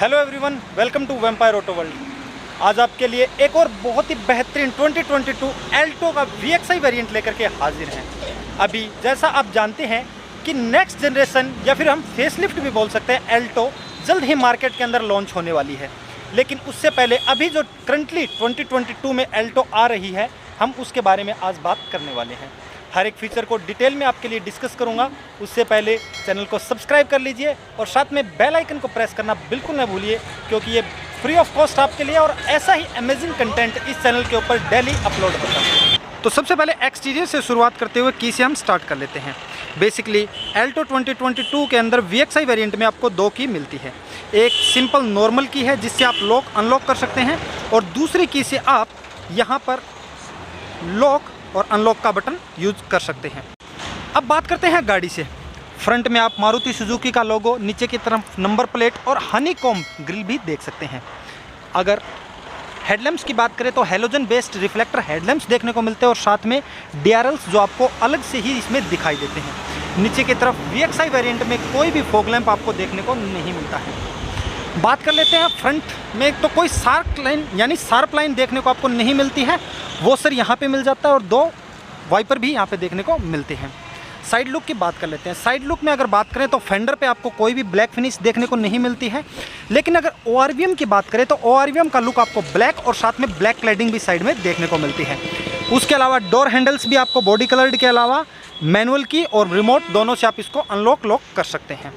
Hello everyone, welcome to vampire auto world. आज आपके लिए एक और बहुत ही बेहतरीन 2022 एल्टो का VXI वेरिएंट लेकर के हाजिर हैं। अभी जैसा आप जानते हैं कि नेक्स्ट जनरेशन या फिर हम फेसलिफ्ट भी बोल सकते हैं, एल्टो जल्द ही मार्केट के अंदर लॉन्च होने वाली है। लेकिन उससे पहले अभी जो करंटली 2022 में एल्टो आ रही है, हम उसके बारे में आज बात करने वाले हैं। हर एक फीचर को डिटेल में आपके लिए डिस्कस करूंगा। उससे पहले चैनल को सब्सक्राइब कर लीजिए और साथ में बेल आइकन को प्रेस करना बिल्कुल ना भूलिए, क्योंकि ये फ्री ऑफ कॉस्ट आपके लिए और ऐसा ही अमेजिंग कंटेंट इस चैनल के ऊपर डेली अपलोड होता है। तो सबसे पहले एक्सटीरियर से शुरुआत करते हुए की से हम स्टार्ट कर लेते हैं। बेसिकली एल्टो 2022 के अंदर VXI वेरिएंट में आपको दो की मिलती है। एक सिंपल नॉर्मल की है जिससे आप लॉक अनलॉक कर सकते हैं, और दूसरी की से आप यहाँ पर लॉक और अनलॉक का बटन यूज कर सकते हैं। अब बात करते हैं गाड़ी से। फ्रंट में आप मारुति सुजुकी का लोगो, नीचे की तरफ नंबर प्लेट और हनीकॉम ग्रिल भी देख सकते हैं। अगर हेडलैम्प्स की बात करें तो हैलोजन बेस्ड रिफ्लेक्टर हेडलैम्प्स देखने को मिलते हैं, और साथ में DRLs जो आपको अलग से ही इसमें दिखाई देते हैं। नीचे की तरफ VXI वेरिएंट में कोई भी फॉग लैंप आपको देखने को नहीं मिलता है। बात कर लेते हैं फ्रंट में, तो कोई शार्प लाइन यानी शार्प लाइन देखने को आपको नहीं मिलती है। वो सर यहाँ पे मिल जाता है, और दो वाइपर भी यहाँ पे देखने को मिलते हैं। साइड लुक की बात कर लेते हैं। साइड लुक में अगर बात करें तो फेंडर पे आपको कोई भी ब्लैक फिनिश देखने को नहीं मिलती है। लेकिन अगर ORVM की बात करें तो ORVM का लुक आपको ब्लैक और साथ में ब्लैक क्लैडिंग भी साइड में देखने को मिलती है। उसके अलावा डोर हैंडल्स भी आपको बॉडी कलर्ड के अलावा मैनुअल की और रिमोट दोनों से आप इसको अनलॉक लॉक कर सकते हैं।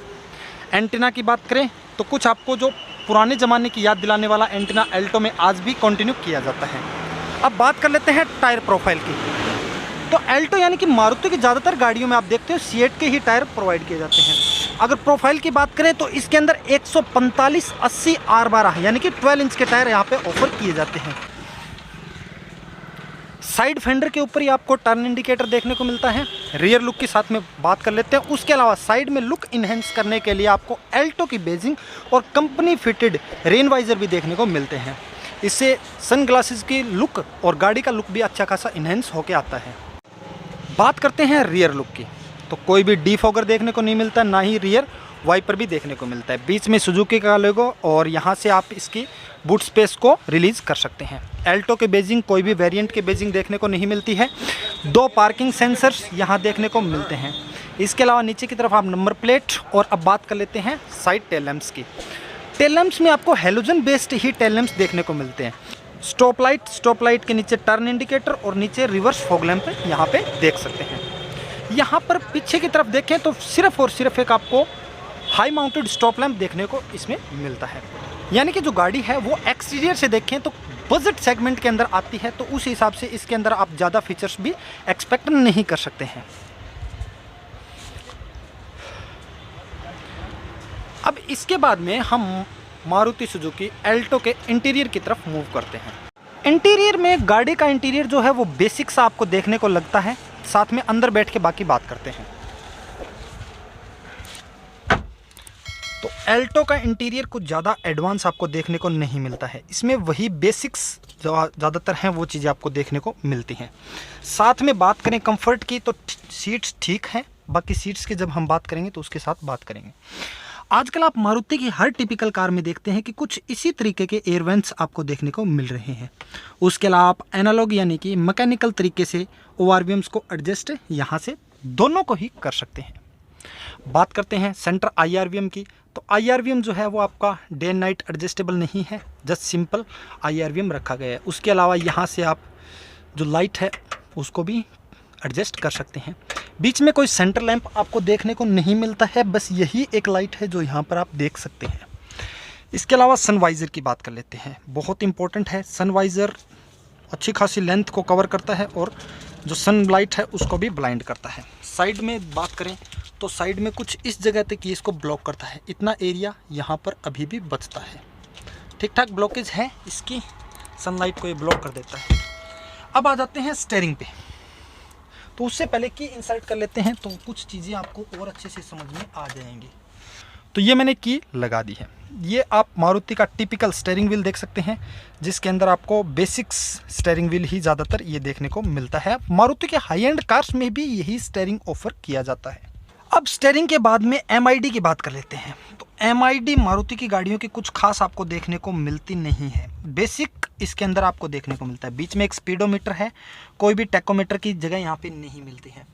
एंटीना की बात करें तो कुछ आपको जो पुराने ज़माने की याद दिलाने वाला एंटीना एल्टो में आज भी कंटिन्यू किया जाता है। अब बात कर लेते हैं टायर प्रोफाइल की। तो एल्टो यानी कि मारुति की ज़्यादातर गाड़ियों में आप देखते हो C8 के ही टायर प्रोवाइड किए जाते हैं। अगर प्रोफाइल की बात करें तो इसके अंदर 145/80 R12 यानी कि 12 इंच के टायर यहाँ पे ऑफर किए जाते हैं। साइड फेंडर के ऊपर ही आपको टर्न इंडिकेटर देखने को मिलता है। रियर लुक के साथ में बात कर लेते हैं। उसके अलावा साइड में लुक इन्हेंस करने के लिए आपको एल्टो की बेजिंग और कंपनी फिटेड रेन वाइजर भी देखने को मिलते हैं। इससे सन ग्लासेस की लुक और गाड़ी का लुक भी अच्छा खासा इन्हेंस होके आता है। बात करते हैं रियर लुक की, तो कोई भी डिफॉगर देखने को नहीं मिलता, ना ही रियर वाइपर भी देखने को मिलता है। बीच में सुजुकी का लोगो, और यहाँ से आप इसकी बूट स्पेस को रिलीज़ कर सकते हैं। एल्टो के बेजिंग कोई भी वेरिएंट के बेजिंग देखने को नहीं मिलती है। दो पार्किंग सेंसर्स यहाँ देखने को मिलते हैं। इसके अलावा नीचे की तरफ आप नंबर प्लेट, और अब बात कर लेते हैं साइड टेल लैंप्स की। टेल लैंप्स में आपको halogen based he tail lamps देखने को मिलते हैं। स्टॉप लाइट के नीचे टर्न इंडिकेटर और नीचे रिवर्स फॉग लैंप यहाँ पे देख सकते हैं। यहाँ पर पीछे की तरफ देखें तो सिर्फ और सिर्फ एक आपको हाई माउंटेड स्टॉप लैंप देखने को इसमें मिलता है। यानी कि जो गाड़ी है वो एक्सटीरियर से देखें तो बजट सेगमेंट के अंदर आती है, तो उस हिसाब से इसके अंदर आप ज़्यादा फीचर्स भी एक्सपेक्ट नहीं कर सकते हैं। अब इसके बाद में हम मारुति सुजुकी एल्टो के इंटीरियर की तरफ मूव करते हैं। इंटीरियर में गाड़ी का इंटीरियर जो है वो बेसिक सा आपको देखने को लगता है। साथ में अंदर बैठ के बाकी बात करते हैं। तो एल्टो का इंटीरियर कुछ ज़्यादा एडवांस आपको देखने को नहीं मिलता है। इसमें वही बेसिक्स जो ज़्यादातर हैं वो चीज़ें आपको देखने को मिलती हैं। साथ में बात करें कंफर्ट की तो सीट्स ठीक हैं। बाकी सीट्स की जब हम बात करेंगे तो उसके साथ बात करेंगे। आजकल आप मारुति की हर टिपिकल कार में देखते हैं कि कुछ इसी तरीके के एयर वेंट्स आपको देखने को मिल रहे हैं। उसके अलावा आप एनालॉग यानी कि मैकेनिकल तरीके से ORVMs को एडजस्ट यहाँ से दोनों को ही कर सकते हैं। बात करते हैं सेंटर IRVM की, तो IRVM जो है वो आपका डे नाइट एडजस्टेबल नहीं है, जस्ट सिंपल IRVM रखा गया है। उसके अलावा यहाँ से आप जो लाइट है उसको भी एडजस्ट कर सकते हैं। बीच में कोई सेंटर लैंप आपको देखने को नहीं मिलता है, बस यही एक लाइट है जो यहाँ पर आप देख सकते हैं। इसके अलावा सनवाइज़र की बात कर लेते हैं। बहुत इंपॉर्टेंट है, सनवाइज़र अच्छी खासी लेंथ को कवर करता है और जो सनलाइट है उसको भी ब्लाइंड करता है। साइड में बात करें तो साइड में कुछ इस जगह तक ये इसको ब्लॉक करता है। इतना एरिया यहाँ पर अभी भी बचता है। ठीक ठाक ब्लॉकेज है इसकी, सनलाइट को ये ब्लॉक कर देता है। अब आ जाते हैं स्टीयरिंग पे, तो उससे पहले की इंसर्ट कर लेते हैं तो कुछ चीज़ें आपको और अच्छे से समझ में आ जाएंगी। तो ये मैंने की लगा दी है। ये आप मारुति का टिपिकल स्टीयरिंग व्हील देख सकते हैं, जिसके अंदर आपको बेसिक्स स्टीयरिंग व्हील ही ज़्यादातर ये देखने को मिलता है। मारुति के हाई एंड कार्स में भी यही स्टीयरिंग ऑफर किया जाता है। अब स्टीयरिंग के बाद में MID की बात कर लेते हैं। तो MID मारुति की गाड़ियों की कुछ खास आपको देखने को मिलती नहीं है। बेसिक इसके अंदर आपको देखने को मिलता है, बीच में एक स्पीडोमीटर है, कोई भी टैकोमीटर की जगह यहाँ पे नहीं मिलती है।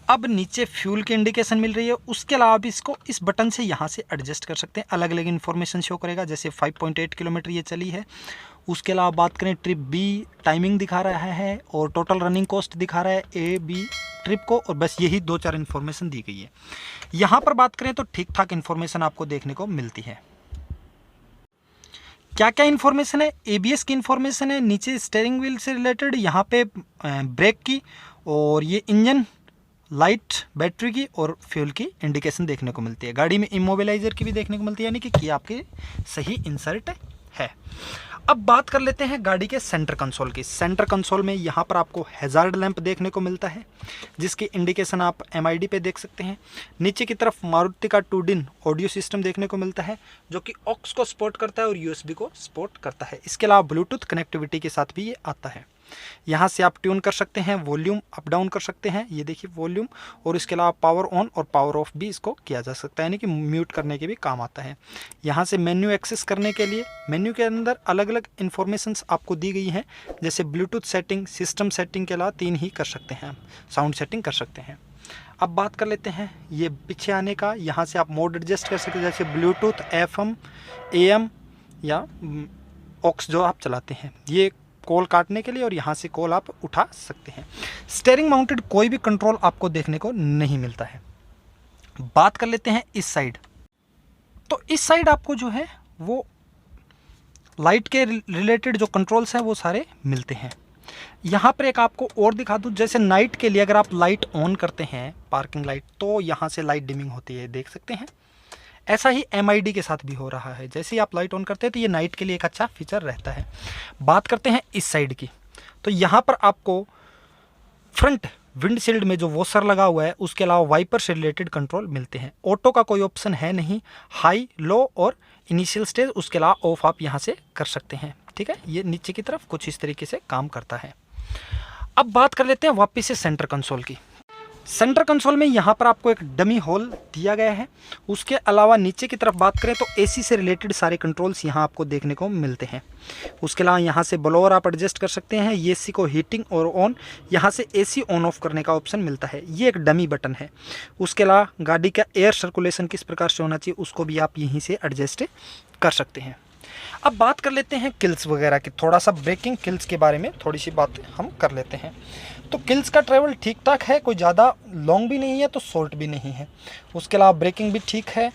अब नीचे फ्यूल की इंडिकेशन मिल रही है, उसके अलावा भी इसको इस बटन से यहाँ से एडजस्ट कर सकते हैं, अलग अलग इन्फॉर्मेशन शो करेगा। जैसे 5.8 किलोमीटर ये चली है। उसके अलावा बात करें ट्रिप बी, टाइमिंग दिखा रहा है और टोटल रनिंग कॉस्ट दिखा रहा है A, B ट्रिप को, और बस यही 2-4 इन्फॉर्मेशन दी गई है। यहाँ पर बात करें तो ठीक ठाक इन्फॉर्मेशन आपको देखने को मिलती है। क्या क्या इन्फॉर्मेशन है? ABS की इन्फॉर्मेशन है, नीचे स्टीयरिंग व्हील से रिलेटेड, यहाँ पे ब्रेक की, और ये इंजन, लाइट, बैटरी की और फ्यूल की इंडिकेशन देखने को मिलती है। गाड़ी में इमोबिलाइजर की भी देखने को मिलती है, यानी कि की आपके सही इंसर्ट है। अब बात कर लेते हैं गाड़ी के सेंटर कंसोल की। सेंटर कंसोल में यहाँ पर आपको हैजार्ड लैंप देखने को मिलता है, जिसकी इंडिकेशन आप MID पे देख सकते हैं। नीचे की तरफ मारुति का 2DIN ऑडियो सिस्टम देखने को मिलता है, जो कि ऑक्स को सपोर्ट करता है और USB को सपोर्ट करता है। इसके अलावा ब्लूटूथ कनेक्टिविटी के साथ भी ये आता है। यहाँ से आप ट्यून कर सकते हैं, वॉल्यूम अप डाउन कर सकते हैं, ये देखिए वॉल्यूम, और इसके अलावा पावर ऑन और पावर ऑफ भी इसको किया जा सकता है, यानी कि म्यूट करने के भी काम आता है। यहाँ से मेन्यू एक्सेस करने के लिए मेन्यू के अंदर अलग अलग इन्फॉर्मेशंस आपको दी गई हैं, जैसे ब्लूटूथ सेटिंग, सिस्टम सेटिंग के अलावा 3 ही कर सकते हैं, साउंड सेटिंग कर सकते हैं। अब बात कर लेते हैं ये पीछे आने का। यहाँ से आप मोड एडजस्ट कर सकते हैं, जैसे ब्लूटूथ, FM, AM या ऑक्स जो आप चलाते हैं, ये कॉल काटने के लिए, और यहाँ से कॉल आप उठा सकते हैं। स्टीयरिंग माउंटेड कोई भी कंट्रोल आपको देखने को नहीं मिलता है। बात कर लेते हैं इस साइड। तो इस साइड आपको जो है वो लाइट के रिलेटेड जो कंट्रोल्स हैं वो सारे मिलते हैं। यहाँ पर एक आपको और दिखा दूँ, जैसे नाइट के लिए अगर आप लाइट ऑन करते हैं, पार्किंग लाइट, तो यहाँ से लाइट डिमिंग होती है, देख सकते हैं। ऐसा ही MID के साथ भी हो रहा है, जैसे ही आप लाइट ऑन करते हैं तो ये नाइट के लिए एक अच्छा फीचर रहता है। बात करते हैं इस साइड की, तो यहाँ पर आपको फ्रंट विंडशील्ड में जो वॉशर लगा हुआ है, उसके अलावा वाइपर से रिलेटेड कंट्रोल मिलते हैं। ऑटो का कोई ऑप्शन है नहीं, हाई, लो और इनिशियल स्टेज, उसके अलावा ऑफ आप यहाँ से कर सकते हैं। ठीक है, ये नीचे की तरफ कुछ इस तरीके से काम करता है। अब बात कर लेते हैं वापस से सेंटर कंसोल की। सेंटर कंसोल में यहाँ पर आपको एक डमी होल दिया गया है। उसके अलावा नीचे की तरफ बात करें तो AC से रिलेटेड सारे कंट्रोल्स यहाँ आपको देखने को मिलते हैं। उसके अलावा यहाँ से ब्लोअर आप एडजस्ट कर सकते हैं, AC को हीटिंग और ऑन, यहाँ से AC ऑन ऑफ करने का ऑप्शन मिलता है, ये एक डमी बटन है। उसके अलावा गाड़ी का एयर सर्कुलेशन किस प्रकार से होना चाहिए उसको भी आप यहीं से एडजस्ट कर सकते हैं। अब बात कर लेते हैं किल्स वगैरह की, थोड़ा सा ब्रेकिंग किल्स के बारे में थोड़ी सी बात हम कर लेते हैं। तो किल्स का ट्रैवल ठीक ठाक है, कोई ज़्यादा लॉन्ग भी नहीं है तो शॉर्ट भी नहीं है। उसके अलावा ब्रेकिंग भी ठीक है।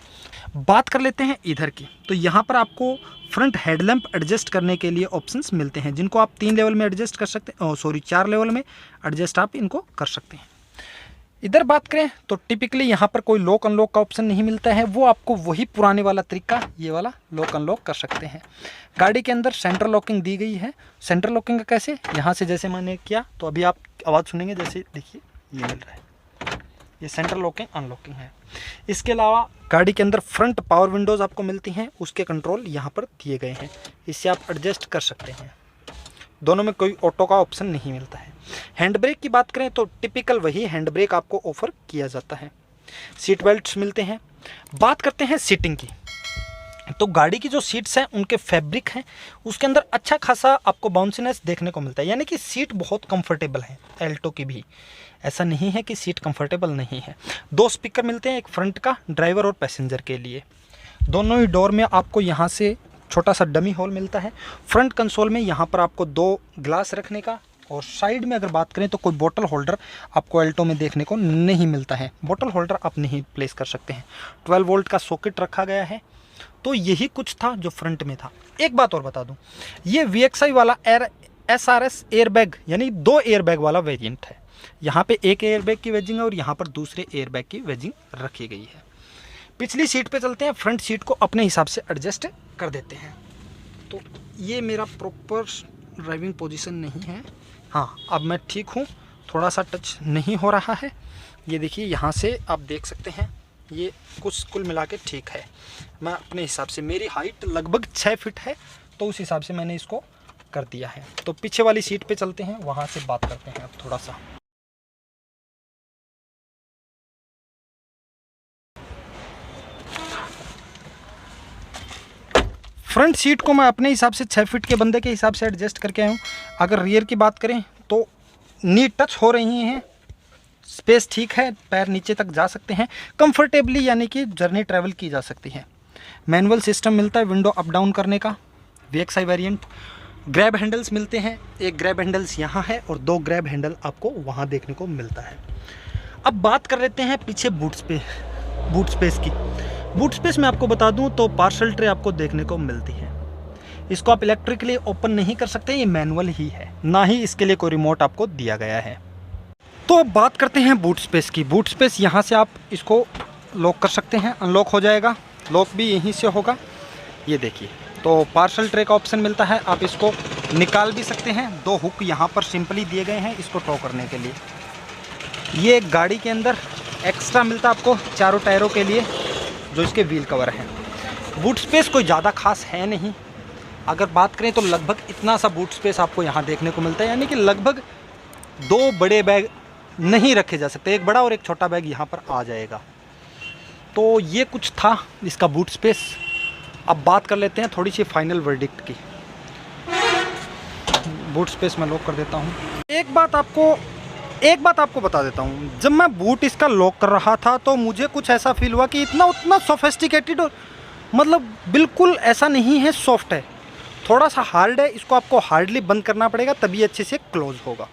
बात कर लेते हैं इधर की, तो यहाँ पर आपको फ्रंट हेडलैम्प एडजस्ट करने के लिए ऑप्शंस मिलते हैं, जिनको आप 3 लेवल में एडजस्ट कर सकते हैं, 4 लेवल में एडजस्ट आप इनको कर सकते हैं। इधर बात करें तो टिपिकली यहाँ पर कोई लॉक अनलॉक का ऑप्शन नहीं मिलता है, वो आपको वही पुराने वाला तरीका, ये वाला लॉक अनलॉक कर सकते हैं। गाड़ी के अंदर सेंटर लॉकिंग दी गई है। सेंटर लॉकिंग का कैसे, यहाँ से जैसे मैंने किया तो अभी आप आवाज़ सुनेंगे, जैसे देखिए ये मिल रहा है, ये सेंटर लॉकिंग अनलॉकिंग है। इसके अलावा गाड़ी के अंदर फ्रंट पावर विंडोज़ आपको मिलती हैं, उसके कंट्रोल यहाँ पर दिए गए हैं, इससे आप एडजस्ट कर सकते हैं। दोनों में कोई ऑटो का ऑप्शन नहीं मिलता है। हैंड ब्रेक की बात करें तो टिपिकल वही हैंड ब्रेक आपको ऑफर किया जाता है। सीट बेल्ट्स मिलते हैं। बात करते हैं सीटिंग की, तो गाड़ी की जो सीट्स हैं उनके फैब्रिक हैं, उसके अंदर अच्छा खासा आपको बाउंसीनेस देखने को मिलता है, यानी कि सीट बहुत कंफर्टेबल है। एल्टो की भी ऐसा नहीं है कि सीट कंफर्टेबल नहीं है। 2 स्पीकर मिलते हैं, एक फ्रंट का ड्राइवर और पैसेंजर के लिए। दोनों ही डोर में आपको यहाँ से छोटा सा डमी होल मिलता है। फ्रंट कंसोल में यहाँ पर आपको 2 ग्लास रखने का, और साइड में अगर बात करें तो कोई बोतल होल्डर आपको एल्टो में देखने को नहीं मिलता है। बोतल होल्डर आप नहीं प्लेस कर सकते हैं। 12 वोल्ट का सॉकेट रखा गया है। तो यही कुछ था जो फ्रंट में था। एक बात और बता दूं, ये VXI वाला SRS एयरबैग यानी 2 एयरबैग वाला वेरिएंट है। यहाँ पे एक एयरबैग की वेजिंग है और यहाँ पर दूसरे एयरबैग की वेजिंग रखी गई है। पिछली सीट पे चलते हैं, फ्रंट सीट को अपने हिसाब से एडजस्ट कर देते हैं। तो ये मेरा प्रॉपर ड्राइविंग पोजीशन नहीं है। हाँ, अब मैं ठीक हूँ, थोड़ा सा टच नहीं हो रहा है। ये देखिए यहाँ से आप देख सकते हैं, ये कुछ कुल मिला के ठीक है। मैं अपने हिसाब से, मेरी हाइट लगभग 6 फीट है, तो उस हिसाब से मैंने इसको कर दिया है। तो पीछे वाली सीट पे चलते हैं, वहाँ से बात करते हैं अब थोड़ा सा। फ्रंट सीट को मैं अपने हिसाब से 6 फीट के बंदे के हिसाब से एडजस्ट करके आया हूँ। अगर रियर की बात करें तो नी टच हो रही हैं, स्पेस ठीक है, पैर नीचे तक जा सकते हैं कंफर्टेबली, यानी कि जर्नी ट्रैवल की जा सकती है। मैनुअल सिस्टम मिलता है विंडो अप डाउन करने का, VXI वेरिएंट। ग्रैब हैंडल्स मिलते हैं, एक ग्रैब हैंडल्स यहाँ है और 2 ग्रैब हैंडल आपको वहाँ देखने को मिलता है। अब बात कर लेते हैं पीछे बूट स्पेस की। बूट स्पेस में आपको बता दूं तो पार्सल ट्रे आपको देखने को मिलती है। इसको आप इलेक्ट्रिकली ओपन नहीं कर सकते, ये मैनुअल ही है, ना ही इसके लिए कोई रिमोट आपको दिया गया है। तो अब बात करते हैं बूट स्पेस की। बूट स्पेस यहाँ से आप इसको लॉक कर सकते हैं, अनलॉक हो जाएगा, लॉक भी यहीं से होगा। ये देखिए, तो पार्सल ट्रे का ऑप्शन मिलता है, आप इसको निकाल भी सकते हैं। 2 हुक यहाँ पर सिंपली दिए गए हैं इसको टो करने के लिए। ये गाड़ी के अंदर एक्स्ट्रा मिलता है आपको चारों टायरों के लिए, जो इसके व्हील कवर हैं। बूट स्पेस कोई ज़्यादा खास है नहीं, अगर बात करें तो लगभग इतना सा बूट स्पेस आपको यहाँ देखने को मिलता है, यानी कि लगभग 2 बड़े बैग नहीं रखे जा सकते, एक बड़ा और एक छोटा बैग यहाँ पर आ जाएगा। तो ये कुछ था इसका बूट स्पेस। अब बात कर लेते हैं थोड़ी सी फाइनल वर्डिक्ट की। बूट स्पेस मैं लॉक कर देता हूँ। एक बात आपको बता देता हूँ, जब मैं बूट इसका लॉक कर रहा था तो मुझे कुछ ऐसा फील हुआ कि उतना सोफिस्टिकेटेड और मतलब बिल्कुल ऐसा नहीं है, सॉफ्ट है, थोड़ा सा हार्ड है। इसको आपको हार्डली बंद करना पड़ेगा तभी अच्छे से क्लोज होगा।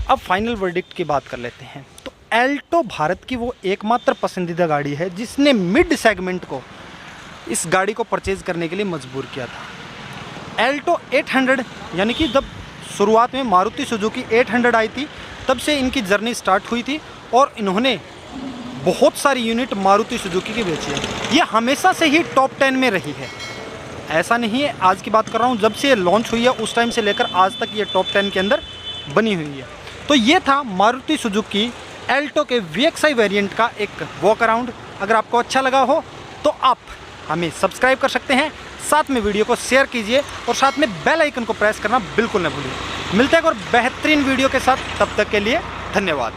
अब फाइनल वर्डिक्ट की बात कर लेते हैं। तो एल्टो भारत की वो एकमात्र पसंदीदा गाड़ी है जिसने मिड सेगमेंट को इस गाड़ी को परचेज़ करने के लिए मजबूर किया था। एल्टो 800, यानी कि जब शुरुआत में मारुति सुजुकी 800 आई थी तब से इनकी जर्नी स्टार्ट हुई थी और इन्होंने बहुत सारी यूनिट मारुति सुजुकी की बेची है। ये हमेशा से ही टॉप 10 में रही है, ऐसा नहीं है आज की बात कर रहा हूँ, जब से ये लॉन्च हुई है उस टाइम से लेकर आज तक ये टॉप 10 के अंदर बनी हुई है। तो ये था मारुति सुजुकी एल्टो के VXI वेरिएंट का एक वॉक अराउंड। अगर आपको अच्छा लगा हो तो आप हमें सब्सक्राइब कर सकते हैं, साथ में वीडियो को शेयर कीजिए और साथ में बेल आइकन को प्रेस करना बिल्कुल न भूलिए। मिलते हैं और बेहतरीन वीडियो के साथ, तब तक के लिए धन्यवाद।